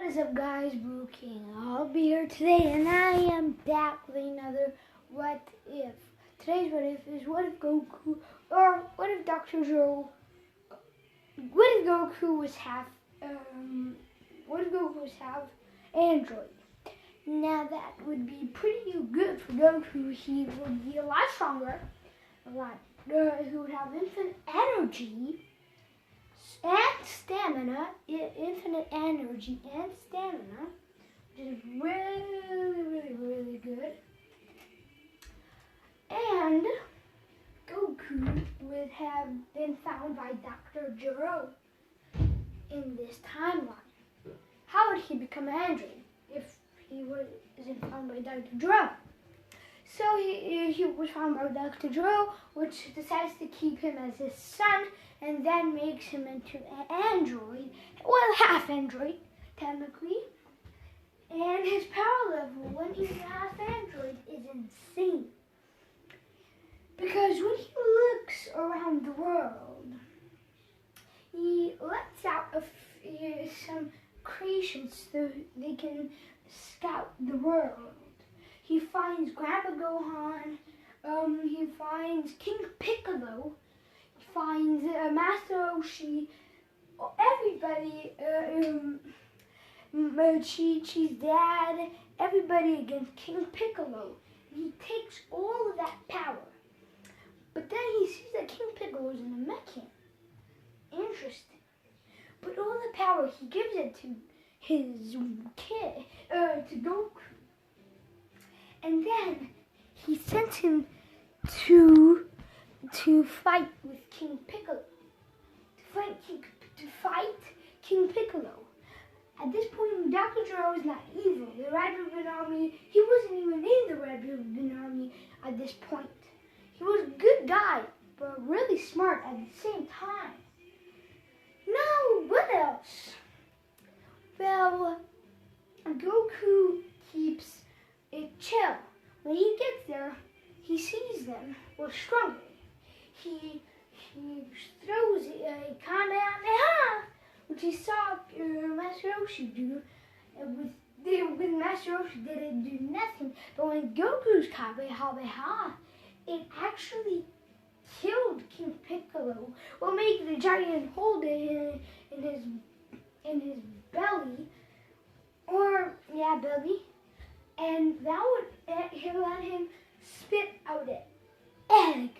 is up, guys? Blue King. I'll be here today, and I am back with another What If. Today's What If is what if Goku, or what if Dr. Joe, what if Goku was half android? Now that would be pretty good for Goku. He would be a lot stronger, he would have infinite energy and stamina, infinite energy and stamina, which is really good. And Goku would have been found by Dr. Gero in this timeline. How would he become an android if he wasn't found by Dr. Gero? So he was found by Dr. Gero, which decides to keep him as his son, and then makes him into an android, well, half android, technically. And his power level when he's half android is insane. Because when he looks around the world, he lets out some creations so they can scout the world. He finds Grandpa Gohan, he finds King Piccolo, he finds Master Roshi, everybody, Chi-Chi's dad, everybody against King Piccolo. He takes all of that power. But then he sees that King Piccolo is in a mech. Interesting. But all the power, he gives it to his kid, to Goku. And then he sent him to fight with King Piccolo. To fight King Piccolo. At this point, Dr. Gero is not evil. The Red Ribbon Army, he wasn't even in the Red Ribbon Army at this point. He was a good guy, but really smart at the same time. Now, what else? Well, Goku keeps it chill. When he gets there, he sees them were stronger. He throws a Kamehameha, which he saw Master Roshi do. With Master Roshi didn't do nothing, but when Goku's Kamehameha, it actually killed King Piccolo, while making the giant hold it in his belly, belly. And that would let him spit out an egg,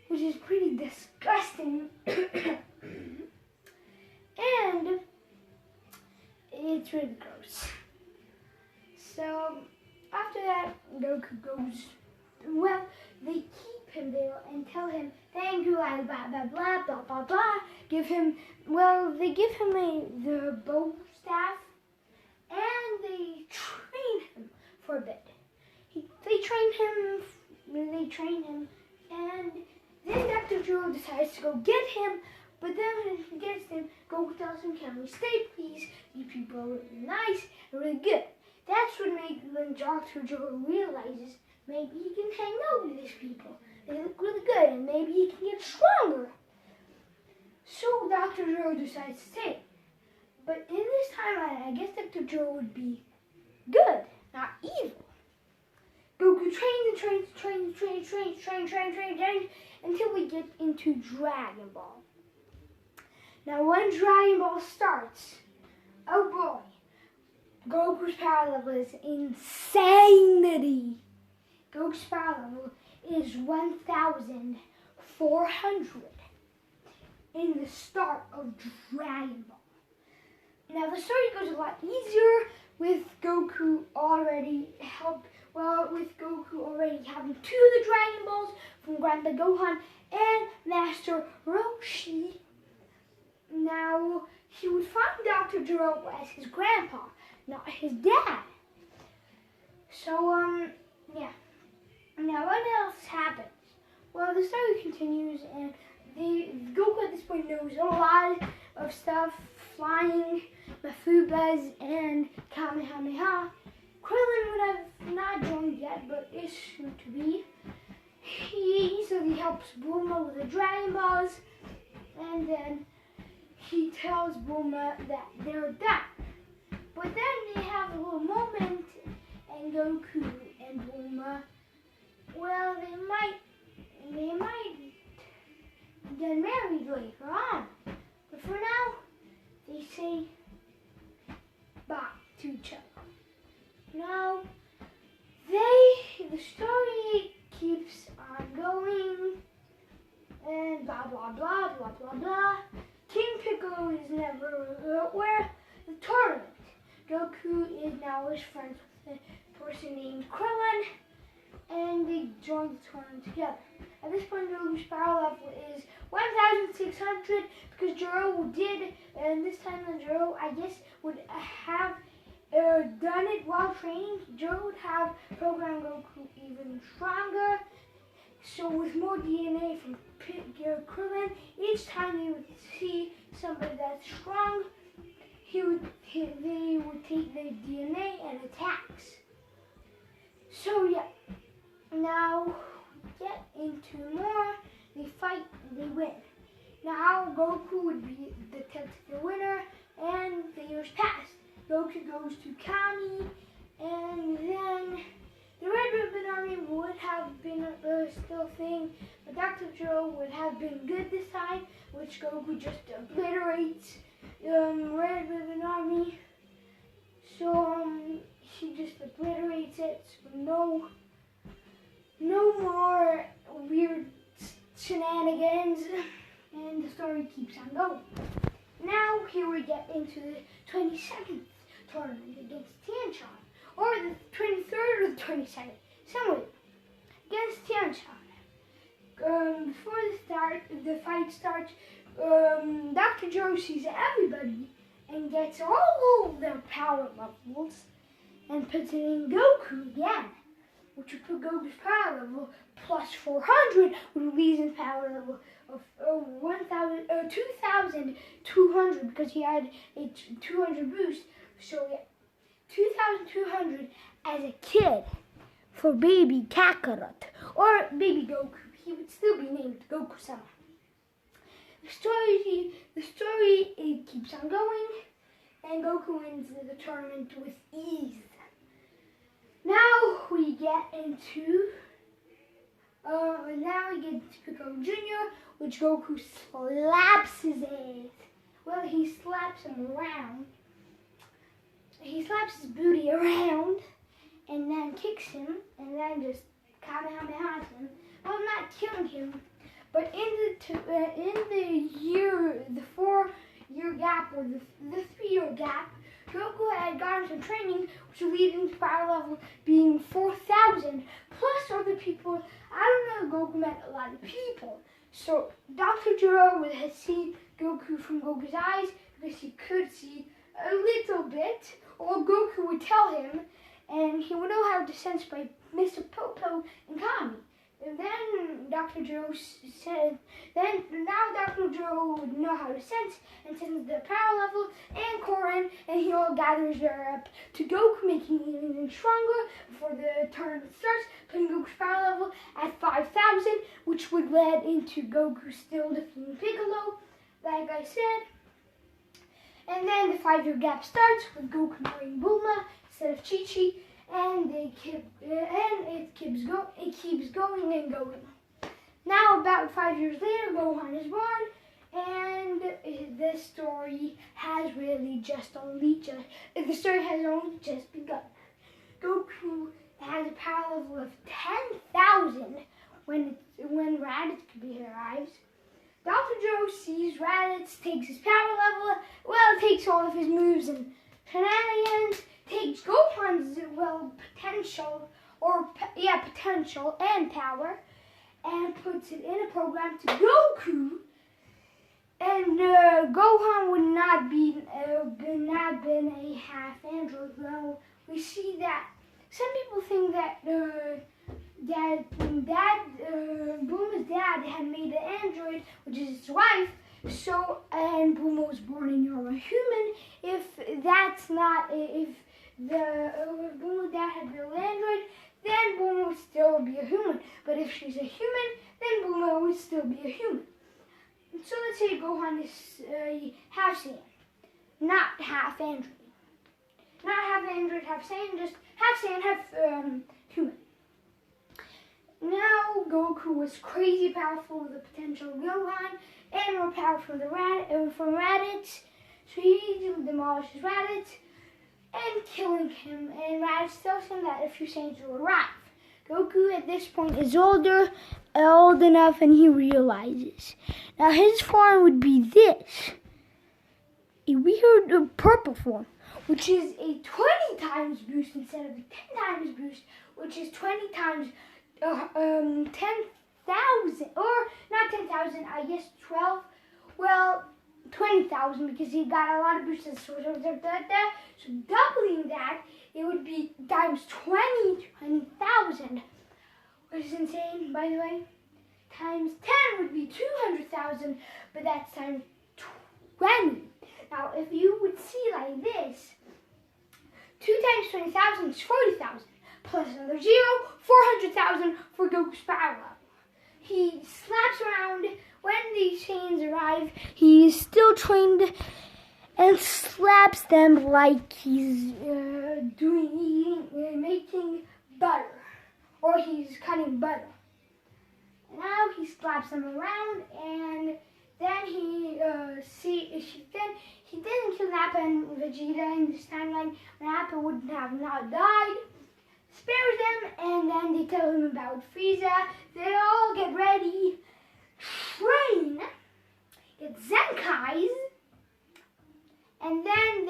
which is pretty disgusting. And it's really gross. So after that, Goku goes, well, they keep him there and tell him, thank you, blah, blah, blah, blah, blah, blah. They give him the bow staff, and they train him for a bit. They train him, and then Dr. Gero decides to go get him, but then when he gets him, Goku tells him, can we stay, please? These people are really nice and really good. That's when Dr. Gero realizes maybe he can hang out with these people. They look really good, and maybe he can get stronger. So Dr. Gero decides to stay. But in this timeline, I guess Dr. Gero would be good, not evil. Goku trains until we get into Dragon Ball. Now when Dragon Ball starts, oh boy, Goku's power level is insanity. Goku's power level is 1,400 in the start of Dragon Ball. Now the story goes a lot easier with Goku already having 2 of the Dragon Balls from Grandpa Gohan and Master Roshi. Now he would find Dr. Gero as his grandpa, not his dad. So yeah. Now what else happens? Well, the story continues, and Goku at this point knows a lot of stuff, flying, Mafubas, and Kamehameha. Krillin would have not joined yet, but is soon to be. He helps Bulma with the Dragon Balls, and then he tells Bulma that they're done. married later on. But for now, they say bye to each other. Now, the story keeps on going, and blah blah blah blah blah blah. King Piccolo is never where the tournament. Goku is now his friends with a person named Krillin, and they join the tournament together. At this point, Goku's power level is 1,600 because Jiro did, and this time Jiro, I guess, would have done it while training. Jiro would have programmed Goku even stronger. So with more DNA from Krillin, each time they would see somebody that's strong, they would take their DNA and attacks. So yeah, now get into more. They fight, they win. Now Goku would be the technical winner, and the years pass. Goku goes to Kami, and then the Red Ribbon Army would have been still a thing, but Dr. Joe would have been good this time, which Goku just obliterates Red Ribbon Army. So he just obliterates it. So no more weird shenanigans, and the story keeps on going. Now here we get into the 22nd tournament against Tianchan, or the 23rd or the 22nd, somewhere against Tianchan. Before the fight starts, Dr. Joe sees everybody and gets all of their power levels and puts it in Goku again, which would put Goku's power level plus 400, which leaves his power level of 2,200 because he had a 200 boost. So yeah, 2,200 as a kid for baby Kakarot or baby Goku. He would still be named Goku-sama. The story it keeps on going, and Goku wins the tournament with ease. Now we get into Piccolo Jr., which Goku slaps his ass. Well, he slaps him around. He slaps his booty around, and then kicks him, and then just Kamehameha him. Well, not killing him, but in the 4-year gap or the 3-year gap, Goku had gotten some training, which would lead into power level being 4,000, plus other people. I don't know if Goku met a lot of people. So Dr. Jiro would have seen Goku from Goku's eyes because he could see a little bit, or Goku would tell him, and he would know how to sense by Mr. Popo and Kami. And then Dr. Joe said, now Dr. Joe would know how to sense and sense the power level and Korin, and he all gathers her up to Goku, making him even stronger before the tournament starts, putting Goku's power level at 5,000, which would lead into Goku still defeating Piccolo, like I said. And then the 5-year gap starts with Goku marrying Bulma instead of Chi-Chi. And it keeps going and going. Now, about 5 years later, Gohan is born, and the story has only just begun. Goku has a power level of 10,000 when Raditz arrives. Dr. Joe sees Raditz, takes his power level, takes all of his moves and shenanigans, takes Gohan's potential and power, and puts it in a program to Goku. And Gohan would not been a half android. Well, we see that some people think that Bulma's dad had made an android, which is his wife. So, and Bulma was born and you're a human. If Bulma's dad had built an android, then Bulma would still be a human. But if she's a human, then Bulma would still be a human. And so let's say Gohan is half Saiyan, not half android. Not half android, half Saiyan, just half Saiyan, half human. Now Goku was crazy powerful with the potential of Gohan and more powerful from Raditz. So he demolishes Raditz and killing him. And Raditz tells him that a few Saiyans will arrive. Goku at this point is old enough, and he realizes. Now his form would be this. A weird purple form, which is a 20 times boost instead of a 10 times boost, which is 20 times 10,000, or not 10,000, I guess 12, well, 20,000, because he got a lot of boosts. So doubling that, it would be times 20,000, which is insane, by the way. Times 10 would be 200,000, but that's times 20. Now, if you would see like this, 2 times 20,000 is 40,000, plus another 0, 400,000 for Goku's power level. He slaps around. When these Saiyans arrive, he is still trained and slaps them like he's making butter, or he's cutting butter. Now he slaps them around, and then he didn't kill Nappa and Vegeta in this timeline. Nappa would have not died. Spares them, and then they tell him about Frieza. They all get ready, train, get Zenkais, and then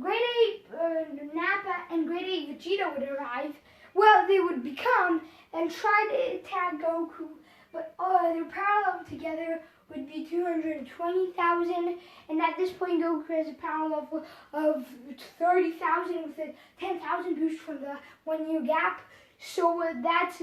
Grade 8 Nappa and Grade 8 Vegeta would arrive. Well, they would become and try to attack Goku, but their power level together would be 220,000, and at this point Goku has a power level of 30,000 with a 10,000 boost from the 1 year gap. So that's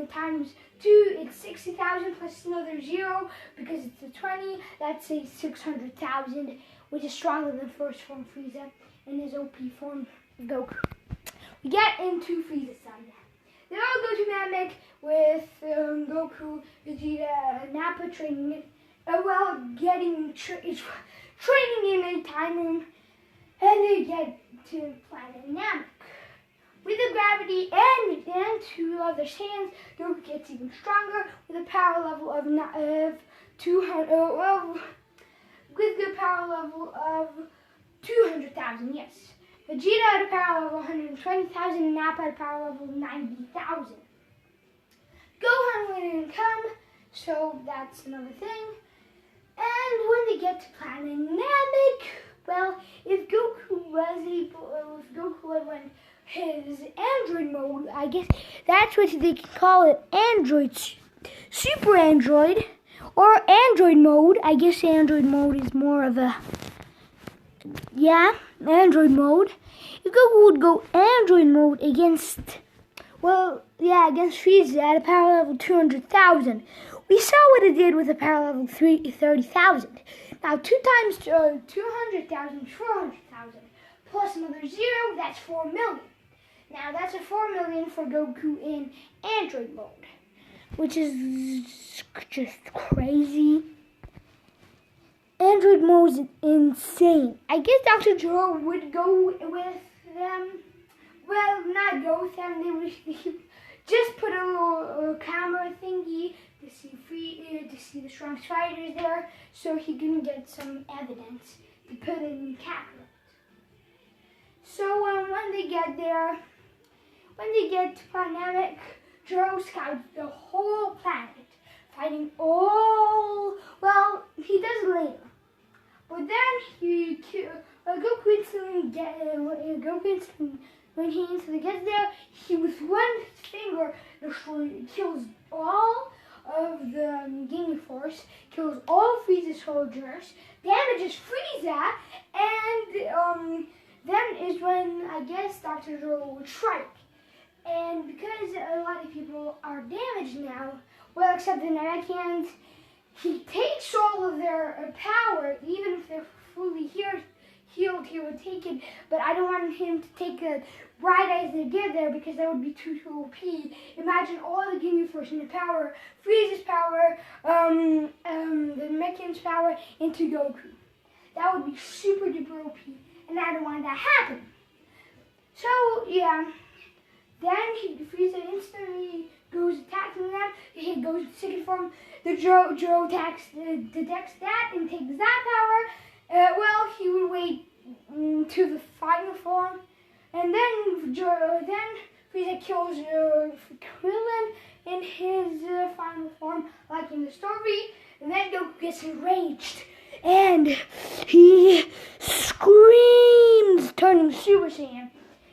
times 2, it's 60,000 plus another 0 because it's a 20, that's a 600,000, which is stronger than first form Frieza and his OP form Goku. We get into Frieza's side. They all go to Namek with Goku, Vegeta, and Nappa training training in a time room, and they get to planet Namek. With the gravity and 2 other Saiyans, Goku gets even stronger with a power level of 200. With the power level of 200,000, yes. Vegeta had a power level of 120,000, and Nappa had a power level of 90,000. Gohan wouldn't come, so that's another thing. And when they get to planet Namek, well, if Goku had went his android mode, I guess that's what they can call it, android, super android, or android mode. I guess android mode is more of a, android mode. If Goku would go android mode against Frieza at a power level 200,000, we saw what it did with a power level 30,000. Now 2 times 200,000 is 400,000, plus another 0, that's 4 million. Now that's a 4 million for Goku in android mode, which is just crazy. Android mode is insane. I guess Dr. Gero would go with them. Well, not go with them. They would just put a little camera thingy to see the strongest fighters there, so he can get some evidence to put in the camera. So when they get there, when they get to Namek, Gero scouts the whole planet, fighting all. Well, he does it later, but then Goku instantly when he instantly gets there, he with one finger kills all of the Ginyu Force, kills all of Frieza's soldiers, damages Frieza, and then is when I guess Dr. Gero would strike. And because a lot of people are damaged now, well, except the Namekians, he takes all of their power, even if they're fully healed, he would take it, but I don't want him to take it right as they get there, because that would be too OP. Imagine all the Ginyu Force and the power, Frieza's power, the Namekians' power into Goku. That would be super duper OP, and I don't want that to happen. So, yeah. Then Frieza instantly goes attacking them. He goes to second form. The Jiro detects that and takes that power. Well, he would wait to the final form, and then Frieza kills Krillin in his final form, like in the story. And then Goku gets enraged, and he screams, turning Super Saiyan.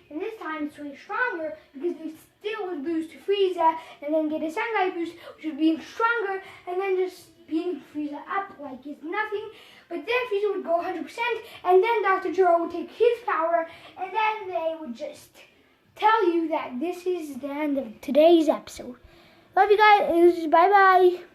And this time it's way stronger because they still would lose to Frieza and then get a Sengai boost, which would be stronger, and then just beating Frieza up like it's nothing. But then Frieza would go 100%, and then Dr. Gero would take his power, and then they would just tell you that this is the end of today's episode. Love you guys. Bye-bye.